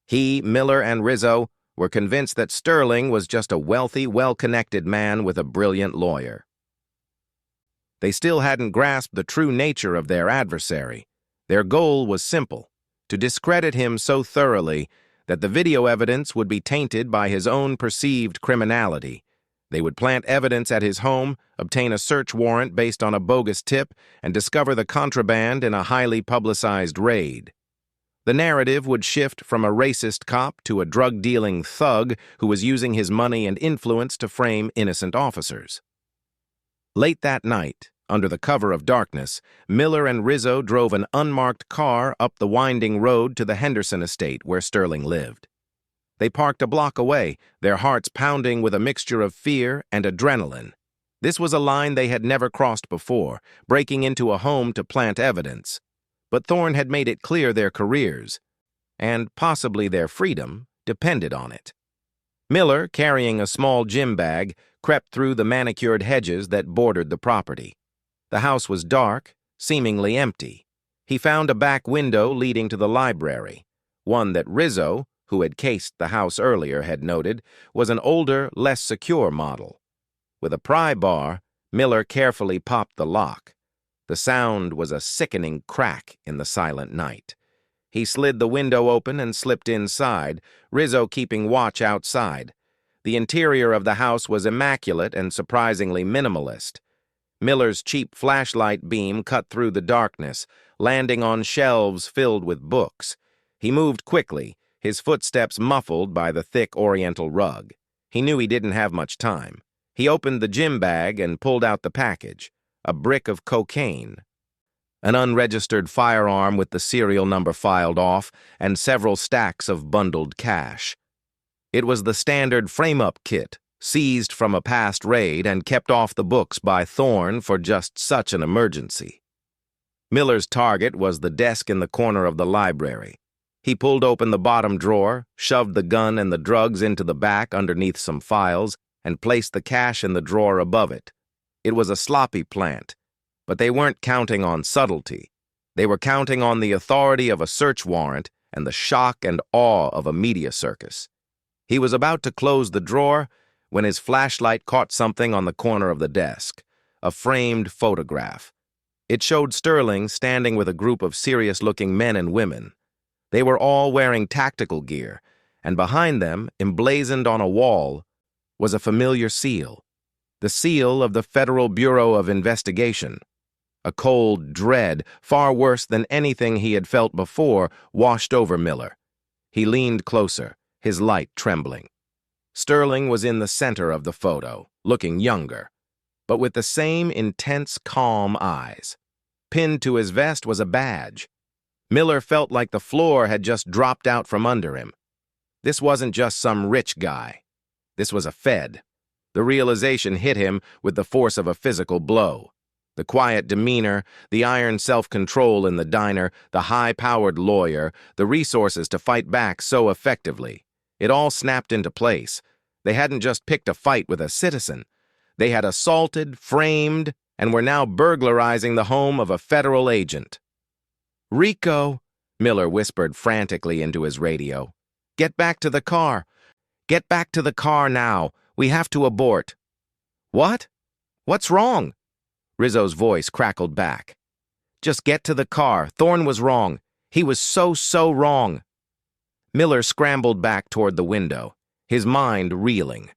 S1: He, Miller, and Rizzo were convinced that Sterling was just a wealthy, well-connected man with a brilliant lawyer. They still hadn't grasped the true nature of their adversary. Their goal was simple: to discredit him so thoroughly that the video evidence would be tainted by his own perceived criminality. They would plant evidence at his home, obtain a search warrant based on a bogus tip, and discover the contraband in a highly publicized raid. The narrative would shift from a racist cop to a drug-dealing thug who was using his money and influence to frame innocent officers. Late that night, under the cover of darkness, Miller and Rizzo drove an unmarked car up the winding road to the Henderson estate where Sterling lived. They parked a block away, their hearts pounding with a mixture of fear and adrenaline. This was a line they had never crossed before, breaking into a home to plant evidence. But Thorne had made it clear their careers, and possibly their freedom, depended on it. Miller, carrying a small gym bag, crept through the manicured hedges that bordered the property. The house was dark, seemingly empty. He found a back window leading to the library, one that Rizzo, who had cased the house earlier, had noted was an older, less secure model. With a pry bar, Miller carefully popped the lock. The sound was a sickening crack in the silent night. He slid the window open and slipped inside, Rizzo keeping watch outside. The interior of the house was immaculate and surprisingly minimalist. Miller's cheap flashlight beam cut through the darkness, landing on shelves filled with books. He moved quickly, his footsteps muffled by the thick oriental rug. He knew he didn't have much time. He opened the gym bag and pulled out the package, a brick of cocaine, an unregistered firearm with the serial number filed off, and several stacks of bundled cash. It was the standard frame-up kit, seized from a past raid and kept off the books by Thorne for just such an emergency. Miller's target was the desk in the corner of the library. He pulled open the bottom drawer, shoved the gun and the drugs into the back underneath some files, and placed the cash in the drawer above it. It was a sloppy plant, but they weren't counting on subtlety. They were counting on the authority of a search warrant and the shock and awe of a media circus. He was about to close the drawer when his flashlight caught something on the corner of the desk, a framed photograph. It showed Sterling standing with a group of serious-looking men and women. They were all wearing tactical gear, and behind them, emblazoned on a wall, was a familiar seal, the seal of the Federal Bureau of Investigation. A cold dread, far worse than anything he had felt before, washed over Miller. He leaned closer, his light trembling. Sterling was in the center of the photo, looking younger, but with the same intense, calm eyes. Pinned to his vest was a badge. Miller felt like the floor had just dropped out from under him. This wasn't just some rich guy. This was a Fed. The realization hit him with the force of a physical blow. The quiet demeanor, the iron self-control in the diner, the high-powered lawyer, the resources to fight back so effectively. It all snapped into place. They hadn't just picked a fight with a citizen. They had assaulted, framed, and were now burglarizing the home of a federal agent. "Rico," Miller whispered frantically into his radio. "Get back to the car. Get back to the car now. We have to abort." "What? What's wrong?" Rizzo's voice crackled back. "Just get to the car. Thorne was wrong. He was so wrong." Miller scrambled back toward the window, his mind reeling.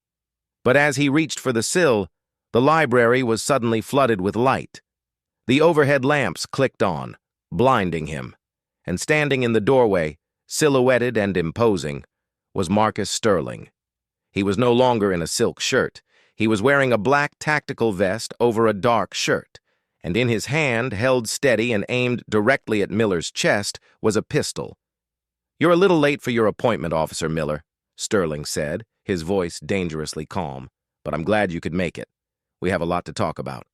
S1: But as he reached for the sill, the library was suddenly flooded with light. The overhead lamps clicked on, blinding him, and standing in the doorway, silhouetted and imposing, was Marcus Sterling. He was no longer in a silk shirt. He was wearing a black tactical vest over a dark shirt, and in his hand, held steady and aimed directly at Miller's chest, was a pistol. "You're a little late for your appointment, Officer Miller," Sterling said, his voice dangerously calm, "but I'm glad you could make it. We have a lot to talk about."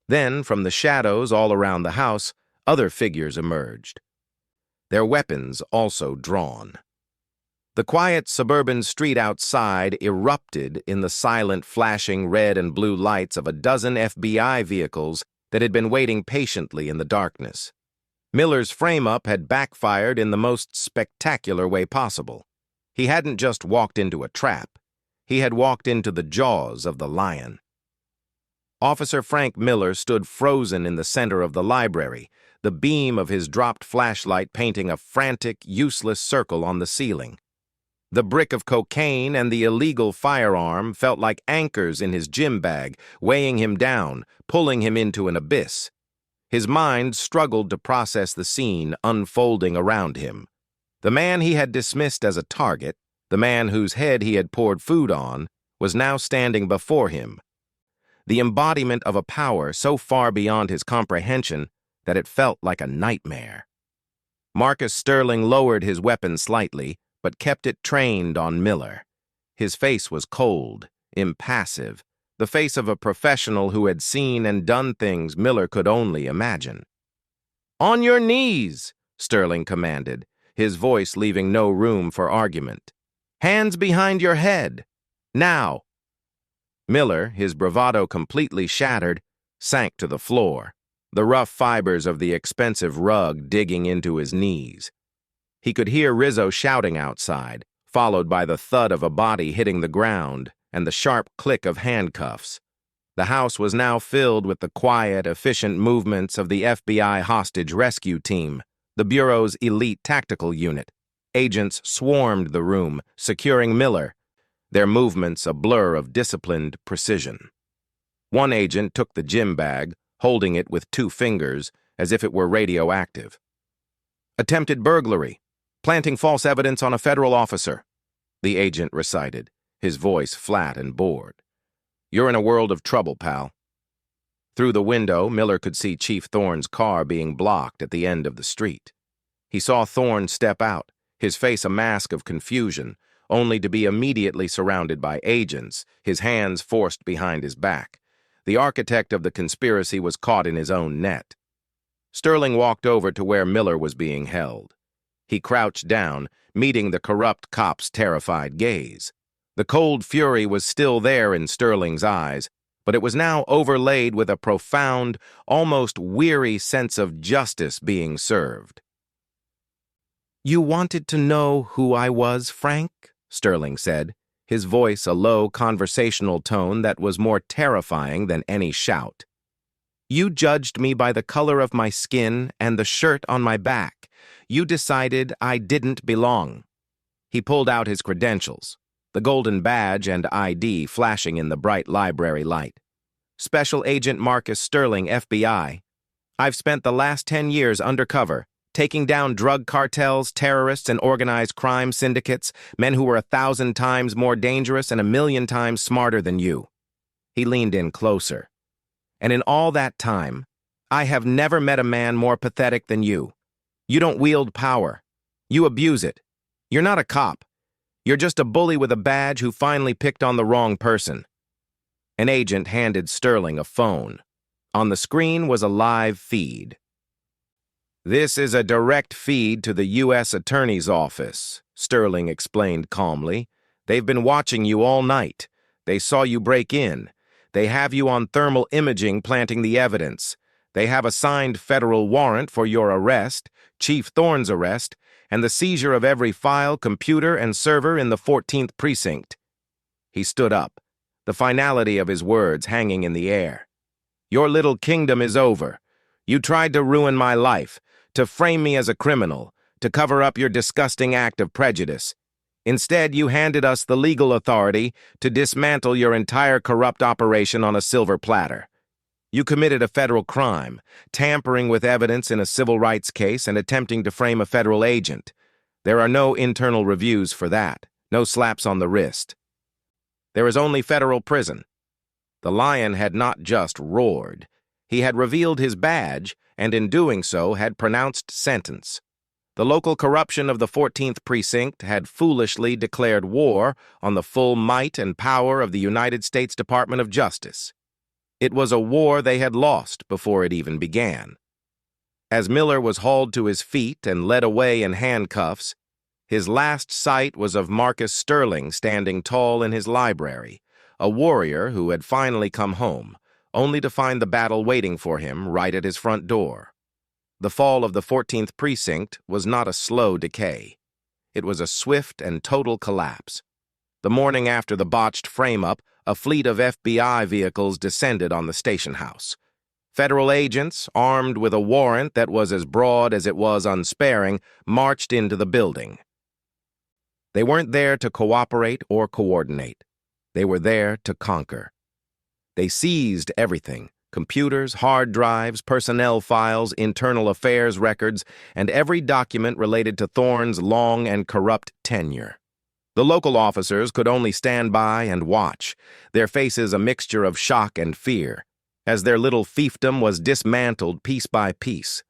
S1: Then, from the shadows all around the house, other figures emerged, their weapons also drawn. The quiet suburban street outside erupted in the silent flashing red and blue lights of a dozen FBI vehicles that had been waiting patiently in the darkness. Miller's frame-up had backfired in the most spectacular way possible. He hadn't just walked into a trap. He had walked into the jaws of the lion. Officer Frank Miller stood frozen in the center of the library, the beam of his dropped flashlight painting a frantic, useless circle on the ceiling. The brick of cocaine and the illegal firearm felt like anchors in his gym bag, weighing him down, pulling him into an abyss. His mind struggled to process the scene unfolding around him. The man he had dismissed as a target, the man whose head he had poured food on, was now standing before him. The embodiment of a power so far beyond his comprehension that it felt like a nightmare. Marcus Sterling lowered his weapon slightly, but kept it trained on Miller. His face was cold, impassive, the face of a professional who had seen and done things Miller could only imagine. "On your knees," Sterling commanded, his voice leaving no room for argument. "Hands behind your head. Now." Miller, his bravado completely shattered, sank to the floor, the rough fibers of the expensive rug digging into his knees. He could hear Rizzo shouting outside, followed by the thud of a body hitting the ground and the sharp click of handcuffs. The house was now filled with the quiet, efficient movements of the FBI hostage rescue team, the Bureau's elite tactical unit. Agents swarmed the room, securing Miller, their movements a blur of disciplined precision. One agent took the gym bag, holding it with 2 fingers, as if it were radioactive. "Attempted burglary. Planting false evidence on a federal officer," the agent recited, his voice flat and bored. "You're in a world of trouble, pal." Through the window, Miller could see Chief Thorne's car being blocked at the end of the street. He saw Thorne step out, his face a mask of confusion, only to be immediately surrounded by agents, his hands forced behind his back. The architect of the conspiracy was caught in his own net. Sterling walked over to where Miller was being held. He crouched down, meeting the corrupt cop's terrified gaze. The cold fury was still there in Sterling's eyes, but it was now overlaid with a profound, almost weary sense of justice being served. "You wanted to know who I was, Frank?" Sterling said, his voice a low, conversational tone that was more terrifying than any shout. "You judged me by the color of my skin and the shirt on my back. You decided I didn't belong." He pulled out his credentials, the golden badge and ID flashing in the bright library light. "Special Agent Marcus Sterling, FBI. I've spent the last 10 years undercover, taking down drug cartels, terrorists, and organized crime syndicates, men who were 1,000 times more dangerous and 1,000,000 times smarter than you." He leaned in closer. "And in all that time, I have never met a man more pathetic than you. You don't wield power. You abuse it. You're not a cop. You're just a bully with a badge who finally picked on the wrong person." An agent handed Sterling a phone. On the screen was a live feed. "This is a direct feed to the U.S. Attorney's Office," Sterling explained calmly. "They've been watching you all night. They saw you break in. They have you on thermal imaging planting the evidence. They have a signed federal warrant for your arrest, Chief Thorne's arrest, and the seizure of every file, computer, and server in the 14th Precinct." He stood up, the finality of his words hanging in the air. "Your little kingdom is over. You tried to ruin my life, to frame me as a criminal, to cover up your disgusting act of prejudice. Instead, you handed us the legal authority to dismantle your entire corrupt operation on a silver platter. You committed a federal crime, tampering with evidence in a civil rights case and attempting to frame a federal agent. There are no internal reviews for that, no slaps on the wrist. There is only federal prison." The lion had not just roared. He had revealed his badge, and in doing so had pronounced sentence. The local corruption of the 14th Precinct had foolishly declared war on the full might and power of the United States Department of Justice. It was a war they had lost before it even began. As Miller was hauled to his feet and led away in handcuffs, his last sight was of Marcus Sterling standing tall in his library, a warrior who had finally come home, only to find the battle waiting for him right at his front door. The fall of the 14th precinct was not a slow decay. It was a swift and total collapse. The morning after the botched frame-up, a fleet of FBI vehicles descended on the station house. Federal agents, armed with a warrant that was as broad as it was unsparing, marched into the building. They weren't there to cooperate or coordinate. They were there to conquer. They seized everything: computers, hard drives, personnel files, internal affairs records, and every document related to Thorne's long and corrupt tenure. The local officers could only stand by and watch, their faces a mixture of shock and fear, as their little fiefdom was dismantled piece by piece.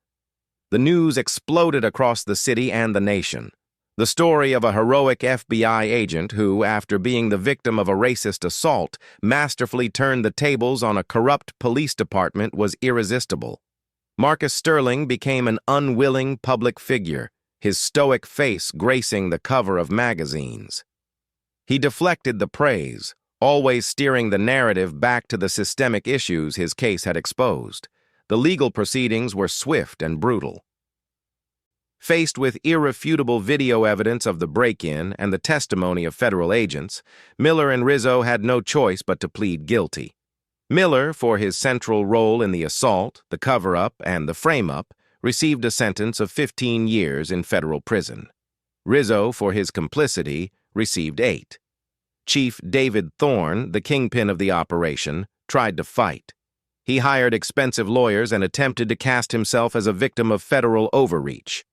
S1: The news exploded across the city and the nation. The story of a heroic FBI agent who, after being the victim of a racist assault, masterfully turned the tables on a corrupt police department was irresistible. Marcus Sterling became an unwilling public figure, his stoic face gracing the cover of magazines. He deflected the praise, always steering the narrative back to the systemic issues his case had exposed. The legal proceedings were swift and brutal. Faced with irrefutable video evidence of the break-in and the testimony of federal agents, Miller and Rizzo had no choice but to plead guilty. Miller, for his central role in the assault, the cover-up, and the frame-up, received a sentence of 15 years in federal prison. Rizzo, for his complicity, received 8. Chief David Thorne, the kingpin of the operation, tried to fight. He hired expensive lawyers and attempted to cast himself as a victim of federal overreach.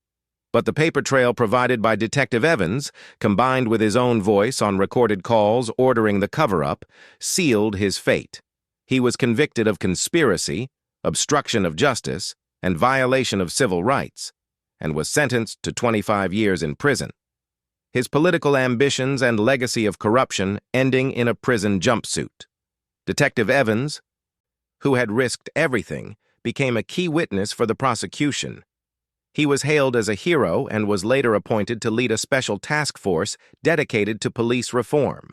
S1: But the paper trail provided by Detective Evans, combined with his own voice on recorded calls ordering the cover-up, sealed his fate. He was convicted of conspiracy, obstruction of justice, and violation of civil rights, and was sentenced to 25 years in prison. His political ambitions and legacy of corruption ending in a prison jumpsuit. Detective Evans, who had risked everything, became a key witness for the prosecution. He was hailed as a hero and was later appointed to lead a special task force dedicated to police reform.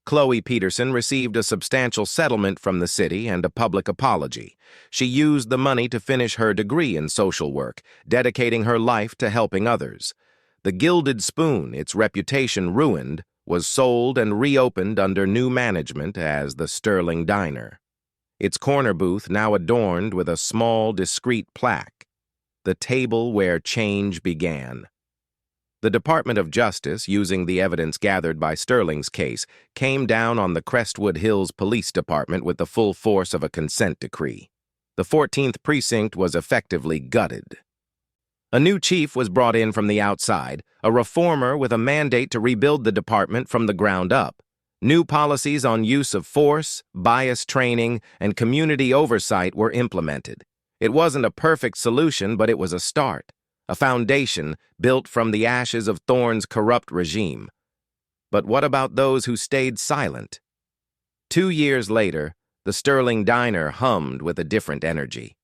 S1: Chloe Peterson received a substantial settlement from the city and a public apology. She used the money to finish her degree in social work, dedicating her life to helping others. The Gilded Spoon, its reputation ruined, was sold and reopened under new management as the Sterling Diner. Its corner booth now adorned with a small, discreet plaque, "The Table Where Change Began." The Department of Justice, using the evidence gathered by Sterling's case, came down on the Crestwood Hills Police Department with the full force of a consent decree. The 14th precinct was effectively gutted. A new chief was brought in from the outside, a reformer with a mandate to rebuild the department from the ground up. New policies on use of force, bias training, and community oversight were implemented. It wasn't a perfect solution, but it was a start. A foundation built from the ashes of Thorne's corrupt regime. But what about those who stayed silent? 2 years later, the Sterling Diner hummed with a different energy.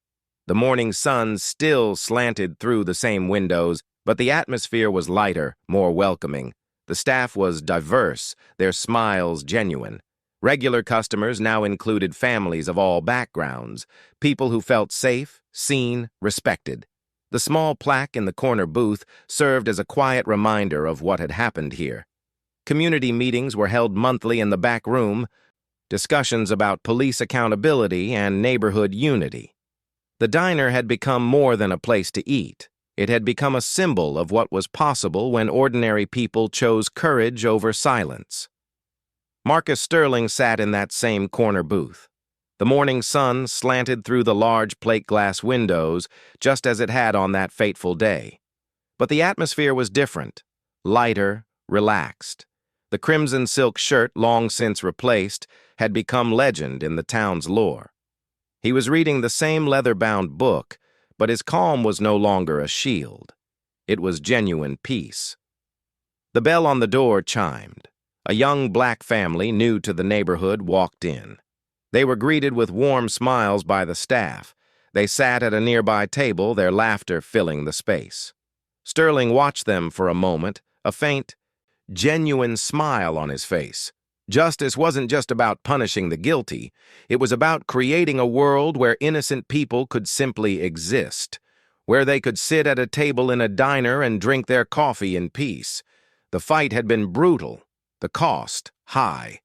S1: The morning sun still slanted through the same windows, but the atmosphere was lighter, more welcoming. The staff was diverse, their smiles genuine. Regular customers now included families of all backgrounds, people who felt safe, seen, respected. The small plaque in the corner booth served as a quiet reminder of what had happened here. Community meetings were held monthly in the back room, discussions about police accountability and neighborhood unity. The diner had become more than a place to eat. It had become a symbol of what was possible when ordinary people chose courage over silence. Marcus Sterling sat in that same corner booth. The morning sun slanted through the large plate glass windows, just as it had on that fateful day. But the atmosphere was different, lighter, relaxed. The crimson silk shirt, long since replaced, had become legend in the town's lore. He was reading the same leather-bound book, but his calm was no longer a shield. It was genuine peace. The bell on the door chimed. A young black family, new to the neighborhood, walked in. They were greeted with warm smiles by the staff. They sat at a nearby table, their laughter filling the space. Sterling watched them for a moment, a faint, genuine smile on his face. Justice wasn't just about punishing the guilty. It was about creating a world where innocent people could simply exist, where they could sit at a table in a diner and drink their coffee in peace. The fight had been brutal, the cost high.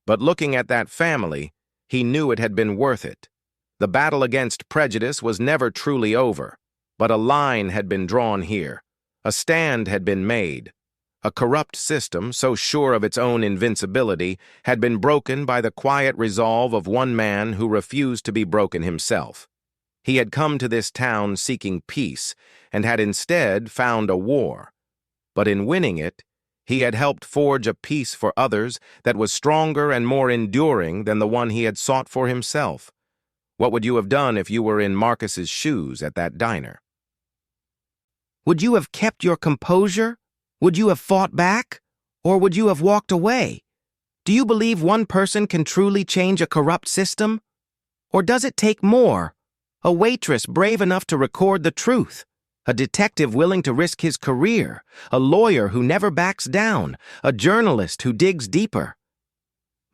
S1: But looking at that family, he knew it had been worth it. The battle against prejudice was never truly over, but a line had been drawn here. A stand had been made. A corrupt system, so sure of its own invincibility, had been broken by the quiet resolve of one man who refused to be broken himself. He had come to this town seeking peace, and had instead found a war. But in winning it, he had helped forge a peace for others that was stronger and more enduring than the one he had sought for himself. What would you have done if you were in Marcus's shoes at that diner?
S2: Would you have kept your composure? Would you have fought back? Or would you have walked away? Do you believe one person can truly change a corrupt system? Or does it take more? A waitress brave enough to record the truth, a detective willing to risk his career, a lawyer who never backs down, a journalist who digs deeper.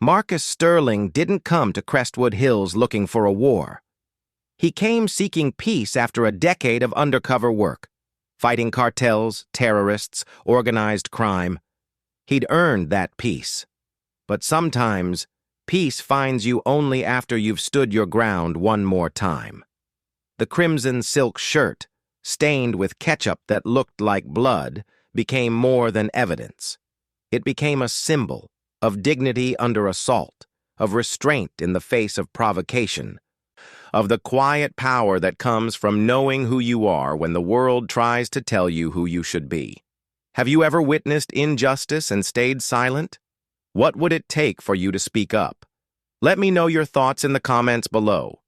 S2: Marcus Sterling didn't come to Crestwood Hills looking for a war. He came seeking peace after a decade of undercover work, fighting cartels, terrorists, organized crime. He'd earned that peace. But sometimes, peace finds you only after you've stood your ground one more time. The crimson silk shirt, stained with ketchup that looked like blood, became more than evidence. It became a symbol of dignity under assault, of restraint in the face of provocation, of the quiet power that comes from knowing who you are when the world tries to tell you who you should be. Have you ever witnessed injustice and stayed silent? What would it take for you to speak up? Let me know your thoughts in the comments below.